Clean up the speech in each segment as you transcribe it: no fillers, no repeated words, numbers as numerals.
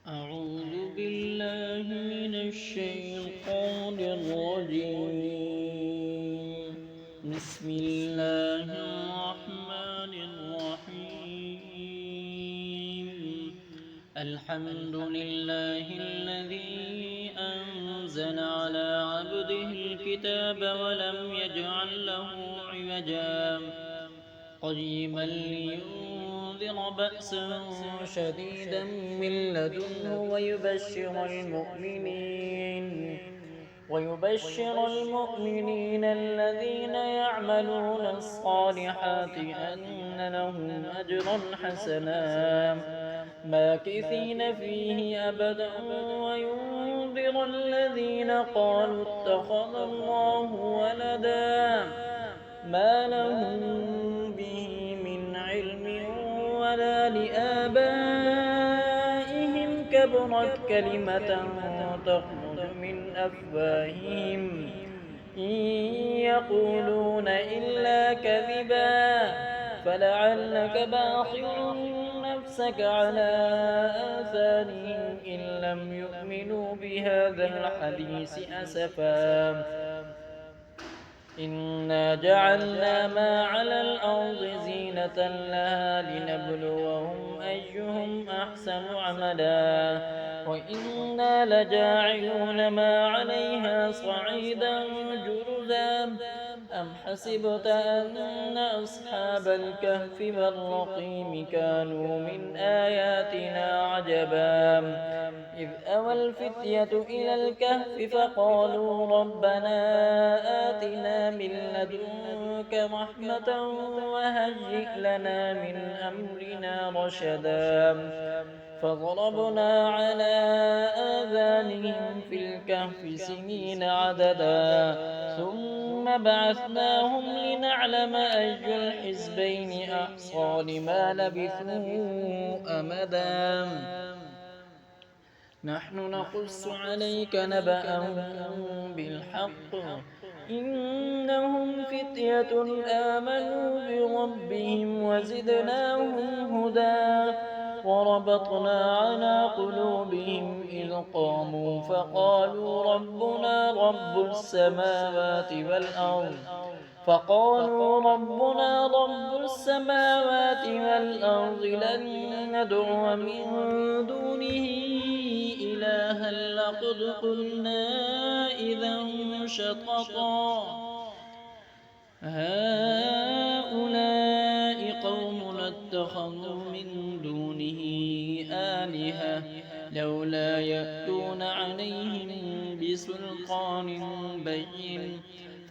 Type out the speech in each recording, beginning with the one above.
أعوذ بالله من الشيطان الرجيم. بسم الله الرحمن الرحيم. الحمد لله الذي أنزل على عبده الكتاب ولم يجعل له عوجا قيما لينذر بأسا شديدا من لدنه ويبشر المؤمنين الذين يعملون الصالحات أن لهم أجرا حسنا ماكثين فيه أبدا وينذر الذين قالوا اتخذ الله ولدا ما لهم به من علم ولا لآبائهم كبرت كلمة تخرج من أفواههم إن يقولون إلا كذبا فلعلك باخع نفسك على آثارهم إن لم يؤمنوا بهذا الحديث أسفا إنا جعلنا ما على الأرض زينة لها لنبلوهم أيهم أحسن عملا وإنا لجاعلون ما عليها صعيدا جرزا أم حسبت أن أصحاب الكهف والرقيم كانوا من آياتنا عجبا إذ أوى الفتية إلى الكهف فقالوا ربنا آتنا من لدنك رحمة وهيئ لنا من أمرنا رشدا فضربنا على آذانهم في الكهف سنين عددا ثم بعثناهم لنعلم أي الحزبين أحصى لما لبثوا أمدا نحن نقص عليك نبأهم بالحق إنهم فتية آمنوا بربهم وزدناهم هدى وربطنا على قلوبهم إذ قاموا فقالوا ربنا رب السماوات والأرض لن ندعو من دونه إلها لقد قلنا إذا شططا هؤلاء قوم اتخذوا من دونه آلهة لولا يأتون عليهم بسلطان بين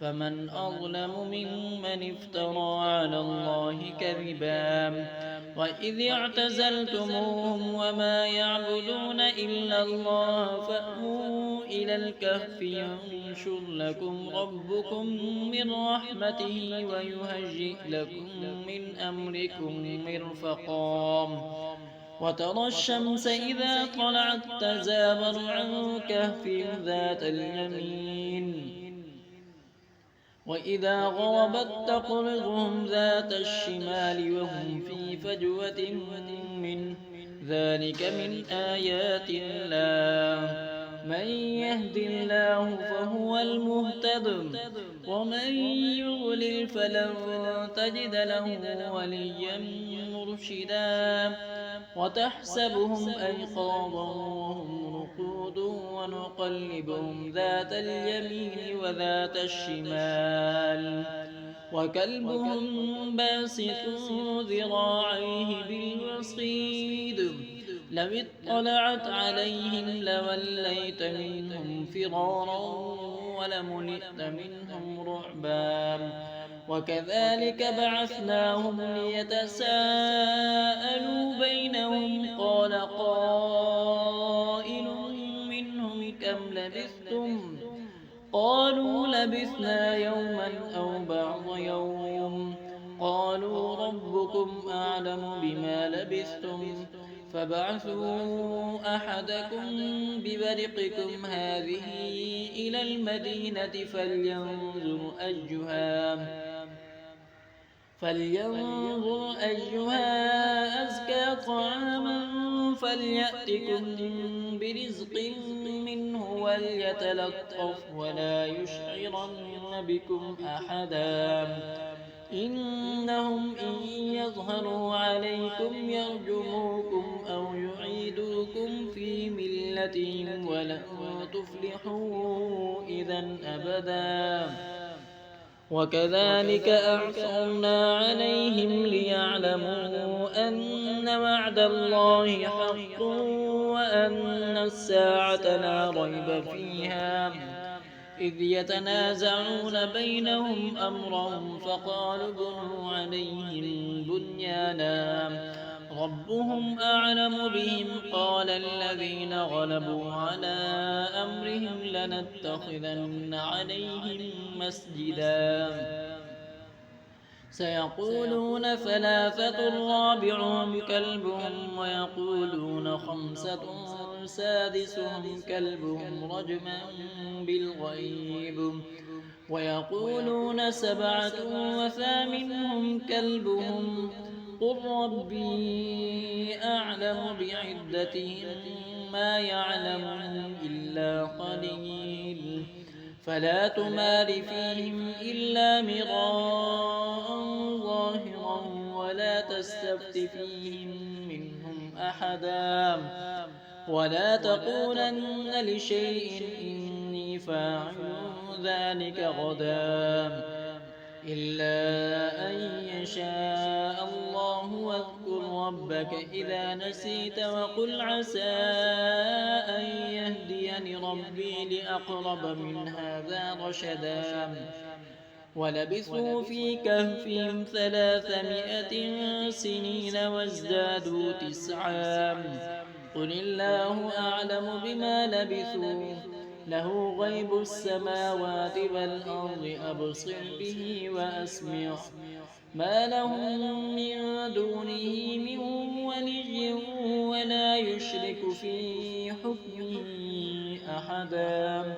فمن أظلم ممن افترى على الله كذبا وإذ اعتزلتموهم وما يعبدون إلا الله فأووا إلى الكهف ينشر لكم ربكم من رحمته ويهيئ لكم من أمركم مرفقا وترى الشمس إذا طلعت تزاور عن كهفهم ذات اليمين وإذا غربت تقرضهم ذات الشمال وهم في فجوة منه ذلك من آيات الله من يهد الله فهو المهتد ومن يضلل فلن تجد له وليا مرشدا وتحسبهم أيقاظا وهم رقود ونقلبهم ذات اليمين وذات الشمال وكلبهم باسط ذراعيه بالوصيد لو اطلعت عليهم لوليت منهم فرارا ولملئت منهم رعبا وكذلك بعثناهم ليتساءلوا بينهم قال قائل منهم كم لبثتم قالوا لبثنا يوما أو بعض يوم قالوا ربكم أعلم بما لبثتم فابعثوا أحدكم ببرقكم هذه إلى المدينة فلينظر أيها فلينظر أيها أزكى طعاما فليأتكم برزق منه وليتلطف ولا يشعرن بكم أحدا إنهم إن يظهروا عليكم يرجموكم أو يعيدوكم في ملتهم ولن تفلحوا إذا أبدا وكذلك أعثرنا عليهم ليعلموا أن وعد الله حق وأن الساعة لا ريب فيها إذ يتنازعون بينهم أمرهم فقالوا ابنوا عليهم بنيانا ربهم أعلم بهم قال الذين غلبوا على أمرهم لنتخذن عليهم مسجدا سيقولون ثلاثة رابعهم كلبهم ويقولون خمسة سادسهم كلبهم رجما بالغيب ويقولون سبعة وثامنهم كلبهم قل ربي أعلم بعدتهم ما يعلمهم إلا قليل فلا تمار فيهم إلا مراء ظاهرا ولا تستفت فيهم منهم أحدا ولا تقولن لشيء إني فاعل ذلك غدا إلا أن يشاء الله واذكر ربك إذا نسيت وقل عسى أن يهديني ربي لأقرب من هذا رشدا ولبثوا في كهفهم 300 سنين وازدادوا 9 قل الله أعلم بما لبثوا له غيب السماوات والأرض أبصر به وأسمع ما لهم من دونه من ولي ولا يشرك في حكمه أحدا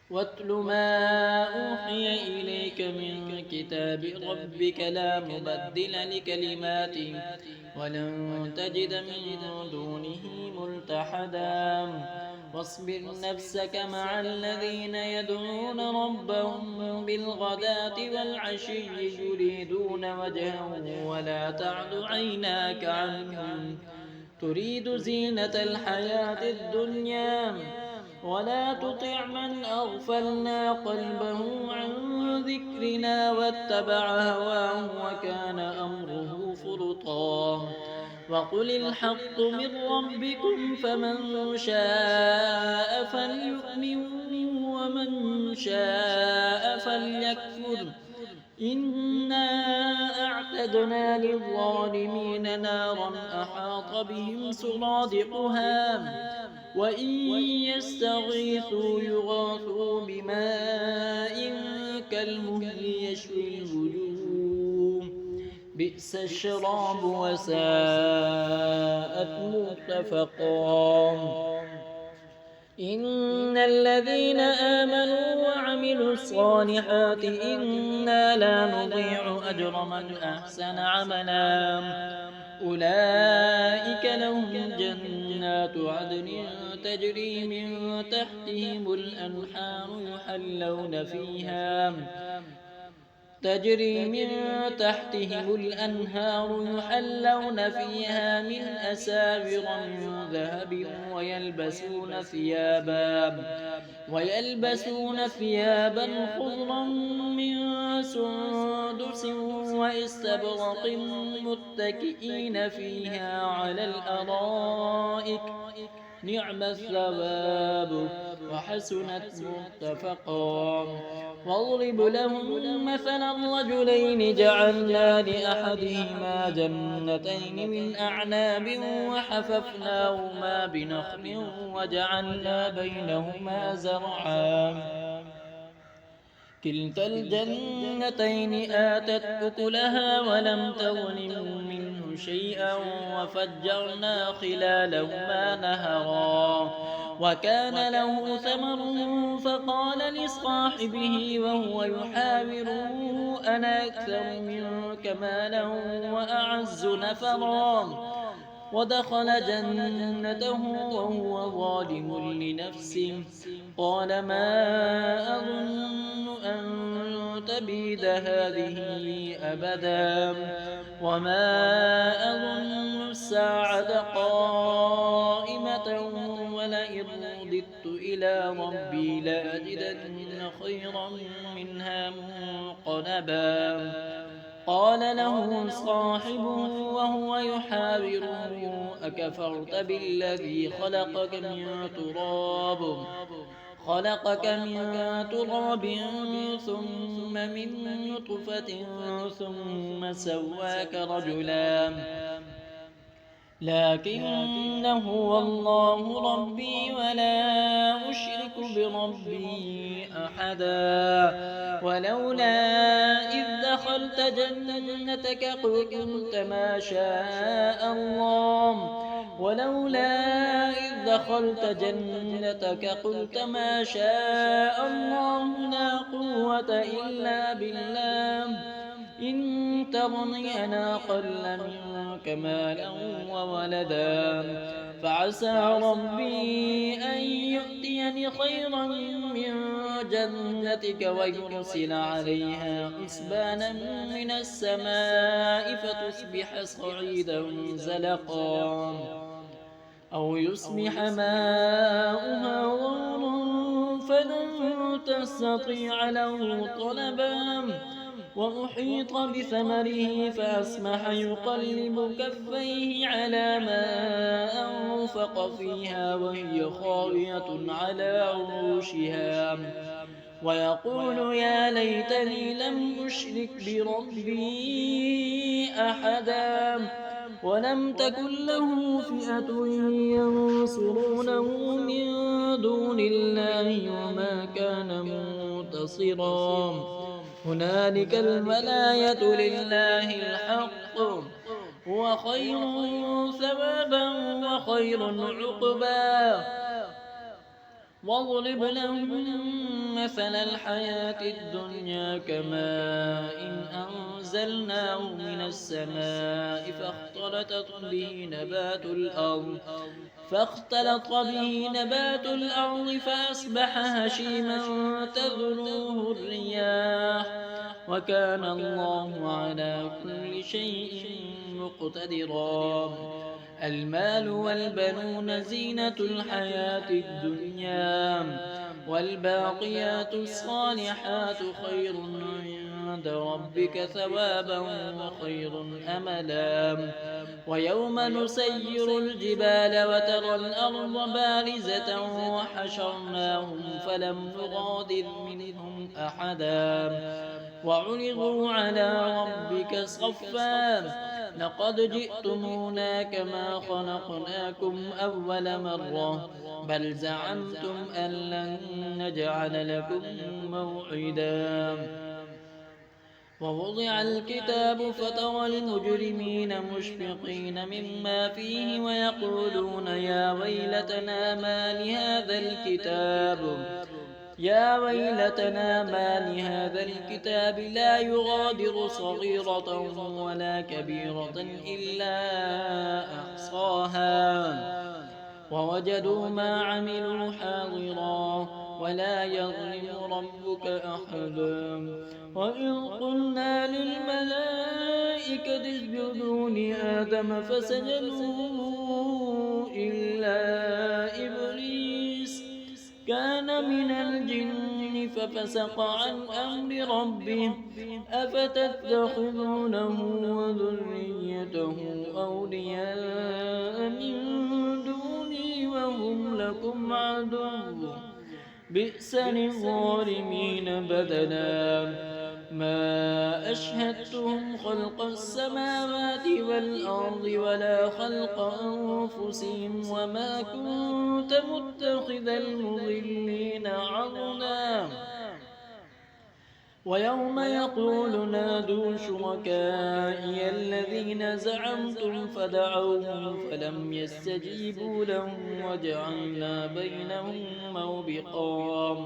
واتل ما أوحي إليك من كتاب ربك لا مبدل لكلماته ولن تجد من دونه ملتحدا واصبر نفسك مع الذين يدعون ربهم بالغداة والعشي يريدون وجهه ولا تعد عيناك عنهم تريد زينة الحياة الدنيا ولا تطع من أغفلنا قلبه عن ذكرنا واتبع هواه وكان أمره فرطا وقل الحق من ربكم فمن شاء فليؤمن ومن شاء فليكفر إنا أعتدنا للظالمين نارا أحاط بهم سرادقها وإن يستغيثوا يغاثوا بماء كالمهل يشوي الوجوه بئس الشراب وساءت مرتفقا إن الذين آمنوا وعملوا الصالحات إنا لا نضيع أجر من أحسن عملا أولئك لهم جنات عدن تجري من تحتهم الأنهار يحلون فيها من أساور من ذهب ويلبسون ثيابا خضرا من سندس واستبرق متكئين فيها على الأرائك نعم الثواب وحسنت مرتفقا واضرب لهم مثلا الرجلين جعلنا لأحدهما جنتين من أعناب وحففناهما بنخل وجعلنا بينهما زرعا كلتا الجنتين آتت أكلها ولم تظلم منه شيئا وفجرنا خلالهما نهرا وكان له ثمر فقال لصاحبه وهو يحاوره أنا أكثر منك مالا وأعز نفرا ودخل جنته وهو ظالم لنفسه قال ما أظن أن تبيد هذه أبدا وما أظن الساعة قائمة ولئن رددت إلى ربي لأجدن خيرا منها منقلبا قال له صاحبه وهو يحاوره أكفرت بالذي خلقك من تراب ثم من نطفة ثم سواك رجلا لكن هو الله ربي ولا أشرك بربي أحدا ولولا إذ دخلت جنتك قلت ما شاء الله لا قوة إلا بالله إن ترني أنا أقل منك مالا وولدا فعسى ربي أن يؤتيني خيرا من جنتك ويرسل عليها حسبانا من السماء فتصبح صعيدا زلقا أو يصبح ماؤها غورا فلن تستطيع له طلبا وأحيط بثمره فأصبح يقلب كفيه على ما أنفق فيها وهي خاوية على عروشها ويقول يا ليتني لم أشرك بربي أحدا ولم تكن له فئة ينصرونه من دون الله وما كان منتصرا هنالك الولاية لله الحق هو خير ثوابا وخير عقبا واضرب لهم مثل الحياة الدنيا كماء إن أنزلناه من السماء فاختلط به نبات الأرض فأصبح هشيما تذروه الرياح وكان الله على كل شيء مقتدرا المال والبنون زينة الحياة الدنيا والباقيات الصالحات خير عند ربك ثوابا وخير أملا ويوم نسير الجبال وترى الأرض بارزة وحشرناهم فلم نغادر منهم أحدا وعرضوا على ربك صفا لقد جئتمونا كما خلقناكم أول مرة بل زعمتم أن لن نجعل لكم موعدا ووضع الكتاب فترى المجرمين مشفقين مما فيه ويقولون يا ويلتنا ما لهذا الكتاب لا يغادر صغيرة ولا كبيرة إلا أحصاها ووجدوا ما عملوا حاضرا ولا يظلم ربك أحدا وإذ قلنا للملائكة اسجدوا لآدم فسجدوا إلا إبليس كان من الجن ففسق عن أمر ربه أفتتخذونه وذريته أولياء من دوني وهم لكم عدو بئس للظالمين بدلا ما أشهدتهم خلق السماوات والأرض ولا خلق أنفسهم وما كنت متخذ المضلين عضدا ويوم يقول نادوا شركائي الذين زعمتم فدعوهم فلم يستجيبوا لهم وجعلنا بينهم موبقا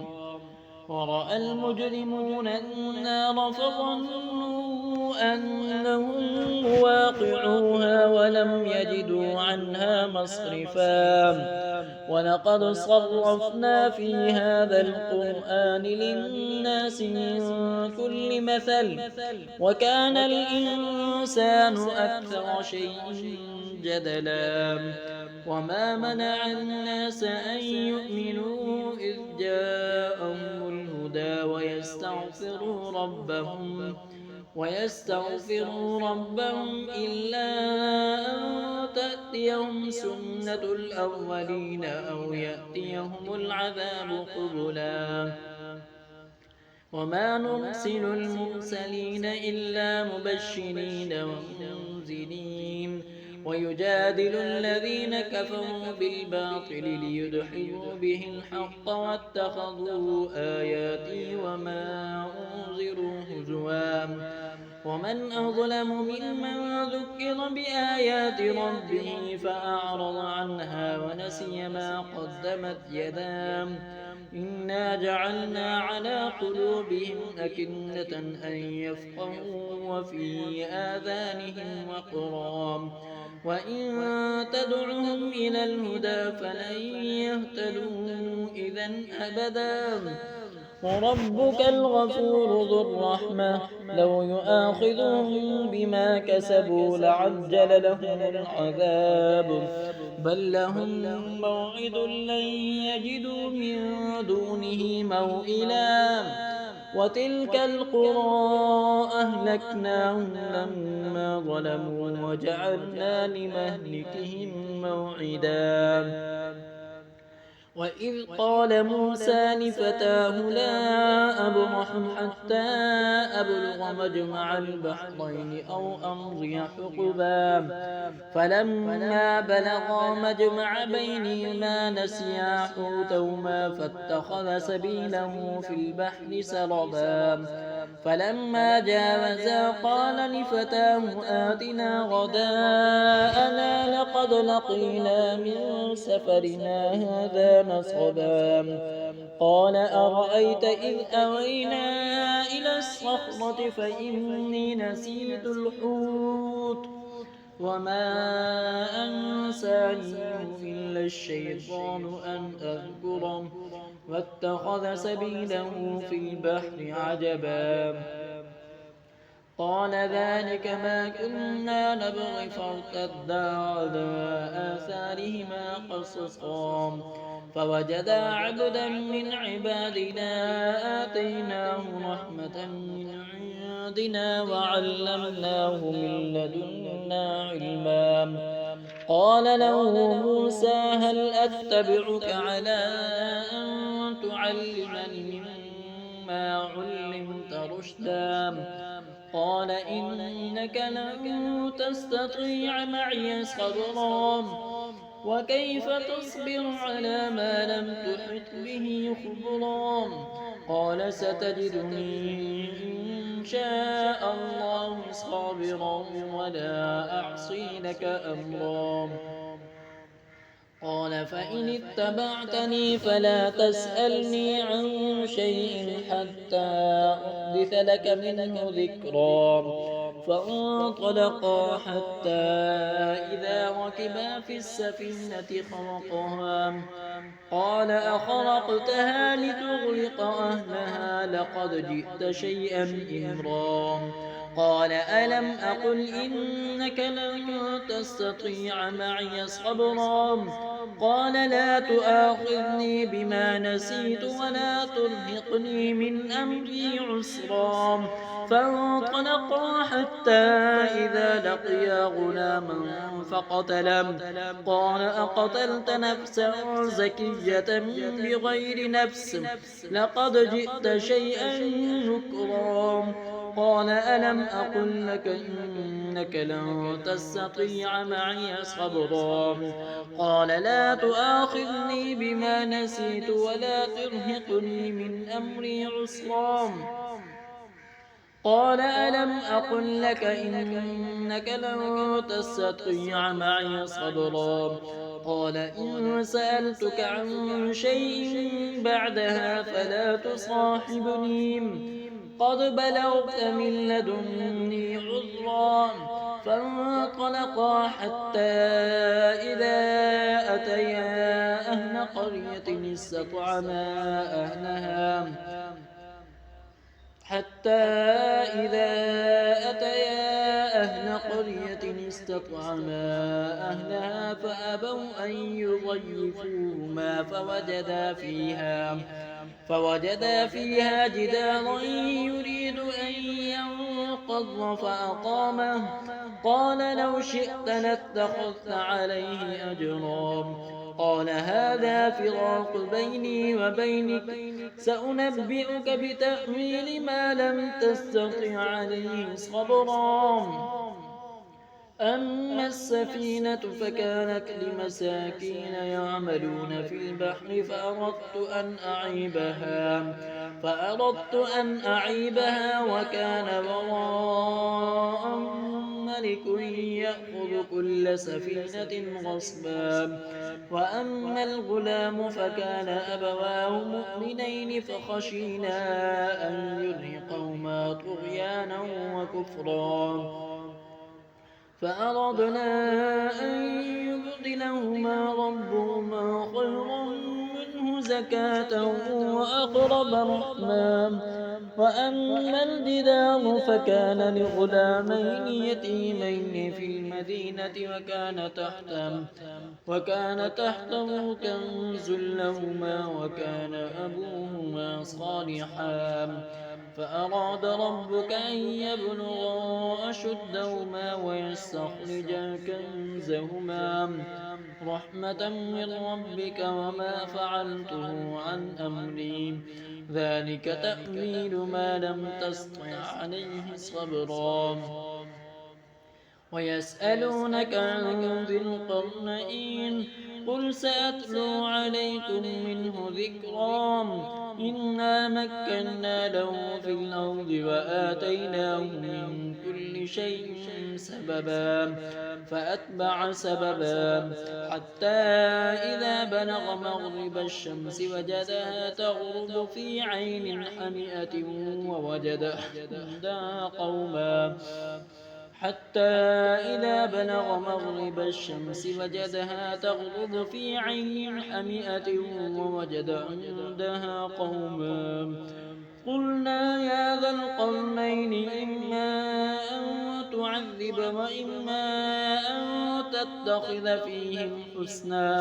ورأى المجرمون النار فظنوا أنهم واقعوها ولم يجدوا عنها مصرفا ولقد صرفنا في هذا القرآن للناس من كل مثل وكان الإنسان أكثر شيء جدلا وما منع الناس أن يؤمنوا إذ جاءهم الهدى ويستغفروا ربهم إلا أن تأتيهم سنة الأولين أو يأتيهم العذاب قبلا وما نرسل المرسلين إلا مبشرين ومنذرين ويجادل الذين كفروا بالباطل ليدحضوا به الحق واتخذوا آياتي وما أنذروا هزوا ومن أظلم ممن ذكر بآيات ربه فأعرض عنها ونسي ما قدمت يداه إنا جعلنا على قلوبهم أكنة أن يفقهوا وفي آذانهم وقرا وإن تدعهم إلى الهدى فلن يهتدوا إذا أبدا وربك الغفور ذو الرحمة لو يؤاخذهم بما كسبوا لعجل لهم العذاب بل لهم موعد لن يجدوا من دونه موئلا وتلك القرى أهلكناهم لما ظلموا وجعلنا لمهلكهم موعدا وإذ قال موسى لفتاه لا أبرح حتى أبلغ مجمع البحرين أو أمضي حقبا فلما بلغا مجمع بينهما نسيا حوتهما فاتخذ سبيله في البحر سربا فلما جاوزا قال لفتاه آتنا غداءنا لقد لقينا من سفرنا هذا نصبا قال أرأيت إذ أوينا إلى الصخرة فإني نسيت الحوت وما أنسانيه إلا الشيطان أن أذكره واتخذ سبيله في البحر عجبا قال ذلك ما كنا نبغي فارتدا على آثارهما قصصا فوجدا عبدا من عبادنا آتيناه رحمة من عندنا وعلمناه من لدنا علما قال له موسى هل أتبعك على أن تعلمني مما علمت رشدا قال إنك لن تستطيع معي صبرا وكيف تصبر على ما لم تحط به خبرا قال ستجدني إن شاء الله صابرا ولا أعصي لك أمرا قال فإن اتبعتني فلا تسألني عن شيء حتى أحدث لك منه ذكرا فانطلقا حتى إذا ركبا في السفينة خرقها قال أخرقتها لتغرق أهلها لقد جئت شيئا إمرا قال ألم أقل إنك لن تستطيع معي صبرا قال لا تؤاخذني بما نسيت ولا ترهقني من أمري عسرا فانطلقا حتى إذا لقيا غلاما فقتله قال أقتلت نفسا زكية بغير نفس لقد جئت شيئا نكرا قال ألم أقل لك إنك لن تستطيع معي صبرا قال لا تؤاخذني بما نسيت ولا ترهقني من أمري عسرا قال ألم أقل لك إنك لن تستطيع معي صبرا قال إن سألتك عن شيء بعدها فلا تصاحبني قد بلغت من لدني عذرا فانطلقا حتى إذا أتيا أهل قرية استطعما أهلها حتى إذا أتيا أهل قرية استطعما أهلها فأبوا أن يضيفوهما فوجدا فيها جدارا يريد أن ينقض فأقامه قال لو شئت لاتخذت عليه أجرا قال هذا فراق بيني وبينك سأنبئك بتأويل ما لم تستطع عليه صبرا أما السفينة فكانت لمساكين يعملون في البحر فأردت أن أعيبها وكان وراء ملك يأخذ كل سفينة غصبا وأما الغلام فكان أبواه مؤمنين فخشينا أن يرهقهما طغيانا وكفرا فأردنا أن يبدلهما ربهما خيرا منه زكاة وأقرب رحما وأما الجدار فكان لغلامين يتيمين في المدينة وكان تحته كنز لهما وكان أبوهما صالحا فأراد ربك أن يبلغا أشدهما ويستخرجا كنزهما رحمة من ربك وما فعلته عن أمري ذلك تأويل ما لم تسطع عليه صبرا ويسألونك عن ذي القرنين قل سأتلو عليكم منه ذكرا إنا مكنا له في الأرض وآتيناه من كل شيء سببا فأتبع سببا حتى إذا بلغ مغرب الشمس وجدها تغرب في عين حمئة ووجد عندها قوما قلنا يا ذا القرنين إما أن تعذب وإما أن تتخذ فيهم حسنا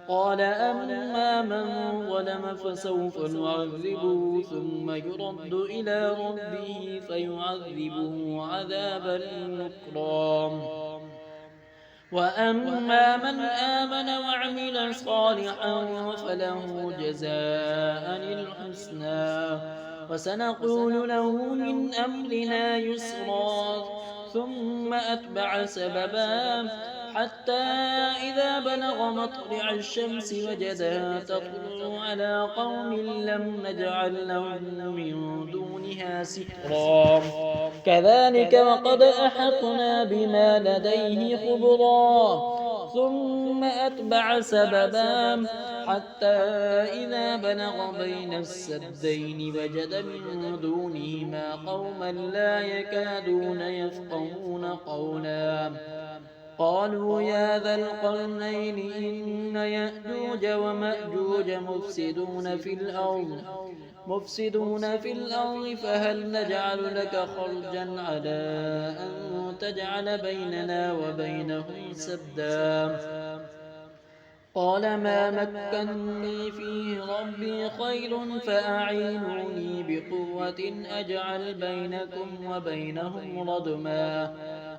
قال أما من ظلم فسوف نعذبه ثم يرد إلى ربه فيعذبه عذابا نكرا وأما من آمن وعمل صالحا فله جزاء الحسنى وسنقول له من أمرنا يسرا ثم أتبع سببا حتى إذا بلغ مطلع الشمس وجدها تطلع على قوم لم نجعل لهم من دونها سترا كذلك وقد أحطنا بما لديه خبرا ثم أتبع سببا حتى إذا بلغ بين السدين وجد من دونهما قوما لا يكادون يفقهون قولا قالوا يا ذا القرنين إن يأجوج ومأجوج مفسدون في الأرض فهل نجعل لك خرجا على أن تجعل بيننا وبينهم سدا قال ما مكنني فيه ربي خير فأعينوني بقوة أجعل بينكم وبينهم ردما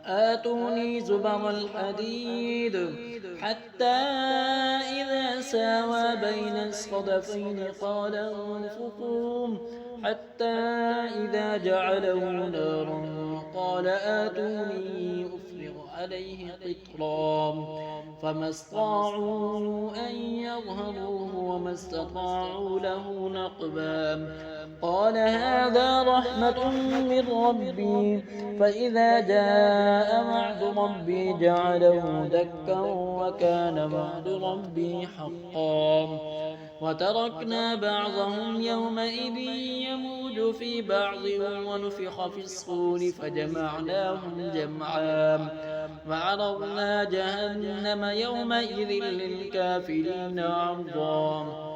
آتوني زبر الحديد حتى إذا ساوى بين الصدفين قال انفخوا حتى إذا جعله نارا قال آتوني أفرغ عليه قطرا فما استطاعوا أن يظهروه وما استطاعوا له نقبا قال هذا رحمة من ربي فإذا جاء وعد ربي جعله دكا وكان وعد ربي حقا وتركنا بعضهم يومئذ يموج في بعض ونفخ في الصور فجمعناهم جمعا وعرضنا جهنم يومئذ للكافرين عرضا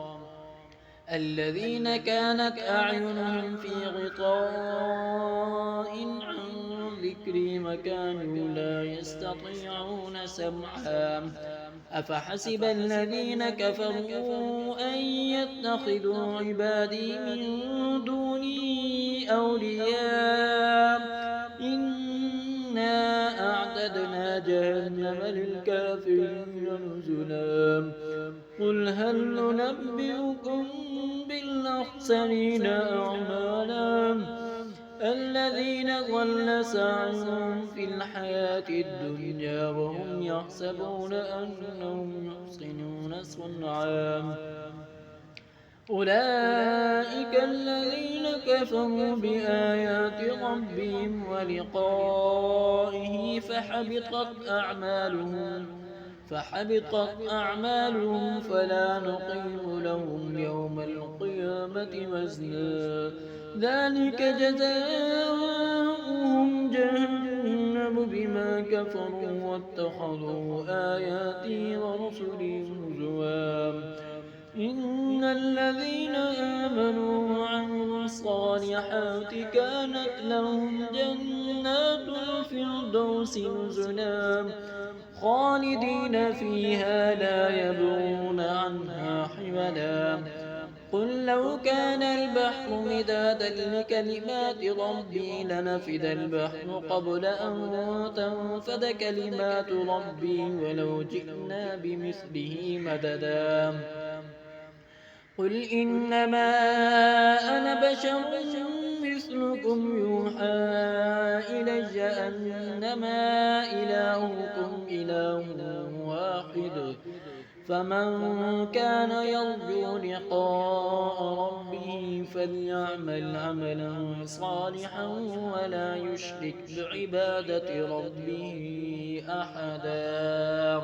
الذين كانت أعينهم في غطاء عن ذكري وكانوا لا يستطيعون سمعا أفحسب الذين كفروا أن يتخذوا عبادي من دوني أولياء إنا أعتدنا جهنم للكافرين نزلا قل هل ننبئكم بالأخسرين أعمالا الذين ضل سعيهم في الحياة الدنيا وهم يحسبون أنهم يحسنون صنعا أولئك الذين كفروا بآيات ربهم ولقائه فحبطت أعمالهم فلا نقيم لهم يوم القيامة وزنا ذلك جزاؤهم جهنم بما كفروا واتخذوا آياتي ورسلي هزوا إن الذين آمنوا وعملوا الصالحات كانت لهم جنات الفردوس نزلا خالدين فيها لا يبغون عنها حولا قل لو كان البحر مدادا لكلمات ربي لنفد البحر قبل أن تنفد كلمات ربي ولو جئنا بمثله مددا قل إنما أنا بشر مثلكم يوحى إلي أنما إلهكم إله واحد فمن كان يرجو لقاء ربه فليعمل عملا صالحا ولا يشرك بعبادة ربه أحدا